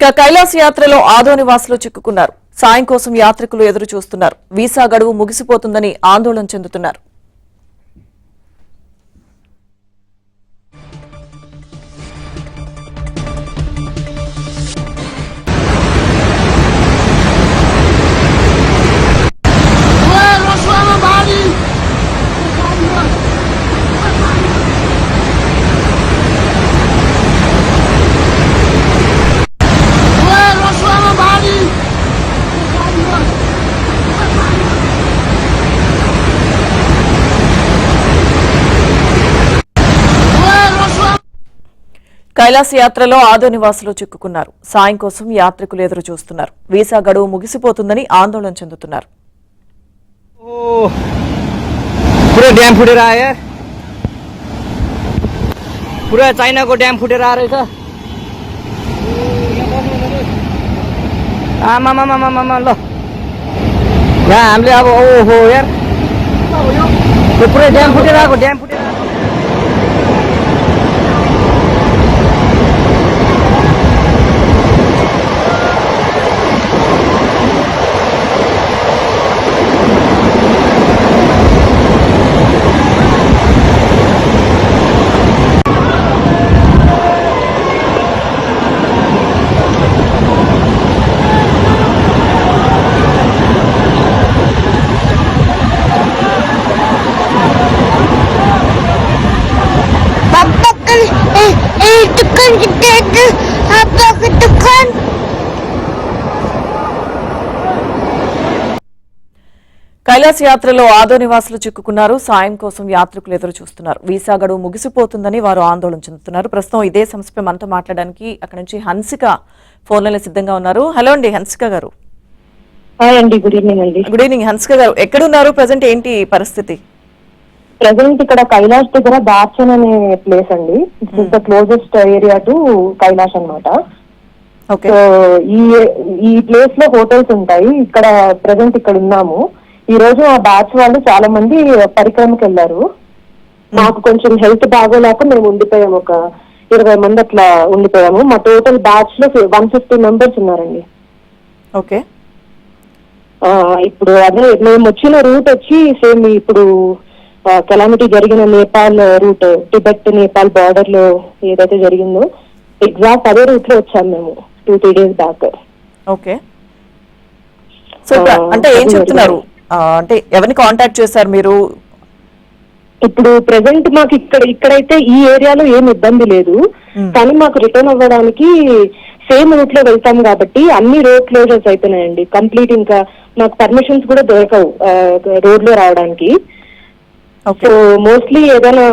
కైలాస్ యాత్రలో ఆదోని వాసులు చిక్కుకున్నారు. సాయం కోసం యాత్రికులు ఎదురు చూస్తున్నారు. వీసా గడువు ముగిసిపోతుందని ఆందోళన చెందుతున్నారు. కైలాస్ యాత్రలో ఆదోని వాసులు చిక్కుకున్నారు. సాయం కోసం యాత్రికులు ఎదురు చూస్తున్నారు. వీసా గడువు ముగిసిపోతుందని ఆందోళన చెందుతున్నారు. पूरा डैम फुटेर आया यार, पूरा चाइना को डैम फुटेर आ रहेछ। आमा मामा मामा मामा ल यहाँ हामीले अब ओहो यार त्यो पुरै ड्याम फुटेर आएको కైలాస్ యాత్రలో ఆదోని వాసులు చిక్కుకున్నారు. సాయం కోసం యాత్రికులు ఎదురు చూస్తున్నారు. వీసా గడువు ముగిసిపోతుందని వారు ఆందోళన చెందుతున్నారు. ప్రస్తుతం ఇదే సమస్యపై మనతో మాట్లాడడానికి అక్కడ నుంచి హన్సిక ఫోన్లలో సిద్ధంగా ఉన్నారు. హలో అండి హన్సిక గారు. గుడ్ ఈవినింగ్ అండి. గుడ్ ఈవినింగ్ హన్సిక గారు, ఎక్కడున్నారు? ప్రజెంట్ ఏంటి పరిస్థితి? ప్రెసెంట్ ఇక్కడ కైలాష్ దగ్గర దార్చన్ అనే ప్లేస్ అండి. It's the closest area to Kailash అన్నమాట. సో ఈ ప్లేస్ లో హోటల్స్ ఉంటాయి. ఇక్కడ ప్రెసెంట్ ఇక్కడ ఉన్నాము. ఈ రోజు ఆ బ్యాచ్ వాళ్ళు చాలా మంది పరిక్రమకి వెళ్ళారు. మాకు కొంచెం హెల్త్ బాగోలేక మేము ఉండిపోయాము. ఒక 20 మంది అట్లా ఉండిపోయాము. మా టోటల్ బ్యాచ్ లో 150 మెంబర్స్ ఉన్నారండి. ఓకే, ఇప్పుడు అదే మేము వచ్చిన రూట్ వచ్చి సేమ్ ఇప్పుడు కెలామిటీ జరిగిన నేపాల్ రూట్, టిబెట్ నేపాల్ బార్డర్ లో ఏదైతే జరిగిందో ఎగ్జాక్ట్ అదే రూట్ లో వచ్చాము మేము 2-3 days బ్యాక్. ఓకే, సో అంటే ఏం చెప్తున్నారు? అంటే ఎవరిని కాంటాక్ట్ చేశారు మీరు? ఇప్పుడు ప్రెసెంట్ మాకు ఇక్కడైతే ఈ ఏరియాలో ఏం ఇబ్బంది లేదు, కానీ మాకు రిటర్న్ అవ్వడానికి సేమ్ రూట్ లో వెళ్తాం కాబట్టి అన్ని రోడ్ క్లోజర్స్ అయిపోయినాయండి కంప్లీట్. ఇంకా మాకు పర్మిషన్స్ కూడా దొరకవు రోడ్ లో రావడానికి. సో మోస్ట్లీ ఏదైనా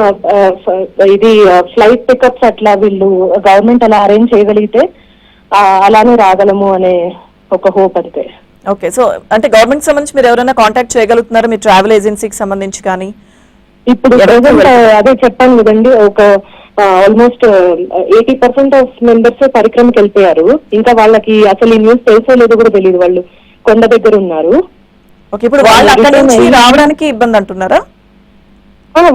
ఇది ఫ్లైట్ పికప్స్ అట్లా వీళ్ళు గవర్నమెంట్ అలా అరేంజ్ చేయగలిగితే అలానే రాగలము అనే ఒక హోప్ అంతే. ఓకే, సో అంటే గవర్నమెంట్ సంబంధించి మీరు ఎవరైనా కాంటాక్ట్ చేయగలుగుతున్నారా? మీ ట్రావెల్ ఏజెన్సీకి సంబంధించి కానీ? ఇప్పుడు అదే చెప్పాను కదండి, ఒక ఆల్మోస్ట్ 80% ఆఫ్ మెంబర్స్ పరిక్రమకి వెళ్ళిపోయారు. ఇంకా వాళ్ళకి అసలు ఈ న్యూస్ తెలుసో లేదో కూడా తెలియదు. వాళ్ళు కొండ దగ్గర ఉన్నారు. ఓకే, ఇప్పుడు వాళ్ళు అక్కడి నుంచి రావడానికి ఇబ్బంది అంటున్నారా?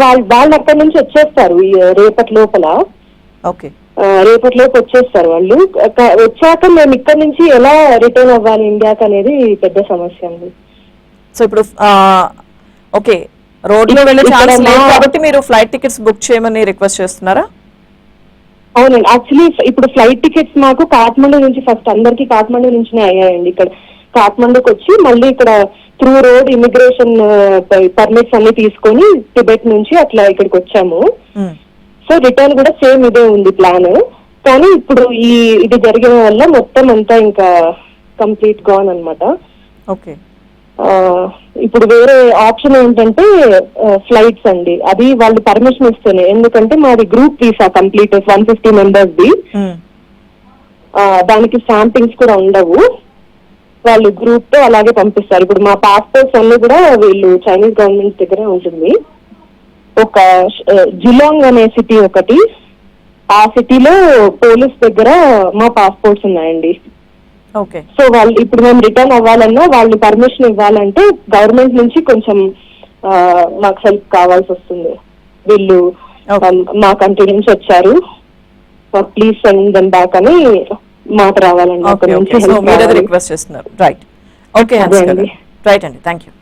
వాళ్ళు అక్కడి నుంచి వచ్చేస్తారు రేపటి లోపల. ఓకే, రేపటిలోపు వచ్చేస్తారు వాళ్ళు. వచ్చాక మేము ఇక్కడ నుంచి ఎలా రిటర్న్ అవ్వాలి ఇండియాకి అనేది పెద్ద సమస్య అండి. సో ఇప్పుడు ఓకే, రోడ్ లో వెళ్ళే ఛాన్స్ లేదు కాబట్టి మీరు ఫ్లైట్ టికెట్స్ బుక్ చేయమని రిక్వెస్ట్ చేస్తున్నారా? అవునండి, యాక్చువల్లీ ఇప్పుడు ఫ్లైట్ టికెట్స్ మాకు కాఠ్మండూ నుంచి ఫస్ట్ అందరికి కాఠ్మండూ నుంచినే అయ్యాయండి. ఇక్కడ కాఠ్మండూకి వచ్చి మళ్ళీ ఇక్కడ త్రూ రోడ్ ఇమిగ్రేషన్ పర్మిట్స్ అన్ని తీసుకొని టిబెట్ నుంచి అట్లా ఇక్కడికి వచ్చాము. సో రిటర్న్ కూడా సేమ్ ఇదే ఉంది ప్లాన్. కానీ ఇప్పుడు ఇది జరిగిన వల్ల మొత్తం అంతా ఇంకా కంప్లీట్ గాన్ అన్నమాట. ఓకే, ఇప్పుడు వేరే ఆప్షన్ ఏంటంటే ఫ్లైట్స్ అండి. అది వాళ్ళు పర్మిషన్ ఇస్తేనే, ఎందుకంటే మాది గ్రూప్ వీసా కంప్లీట్ 150 మెంబర్స్ది. దానికి స్టాంపింగ్స్ కూడా ఉండవు. వాళ్ళు గ్రూప్ తో అలాగే పంపిస్తారు. ఇప్పుడు మా పాస్పోర్ట్స్ అన్ని కూడా వీళ్ళు చైనీస్ గవర్నమెంట్ దగ్గరే ఉంటుంది. ఒక జిలాంగ్ అనే సిటీ ఒకటి, ఆ సిటీలో పోలీస్ దగ్గర మా పాస్పోర్ట్స్ ఉన్నాయండి. ఓకే, సో వాళ్ళు ఇప్పుడు మేము రిటర్న్ అవ్వాలన్నా వాళ్ళు పర్మిషన్ ఇవ్వాలంటే గవర్నమెంట్ నుంచి కొంచెం మాకు హెల్ప్ కావాల్సి వస్తుంది. వీళ్ళు మా కంట్రీ నుంచి వచ్చారు, ప్లీజ్ సెండ్ దెమ్ బ్యాక్ అని మాట రావాలండి. ఓకే అక్కడ ఓకే నుంచి సో help మీరేదో రావాలి. రిక్వెస్ట్ చేస్తున్నారు. రైట్ ఓకే అదే హన్సిక అండి. గారు. రైట్ అండి, థ్యాంక్ యూ.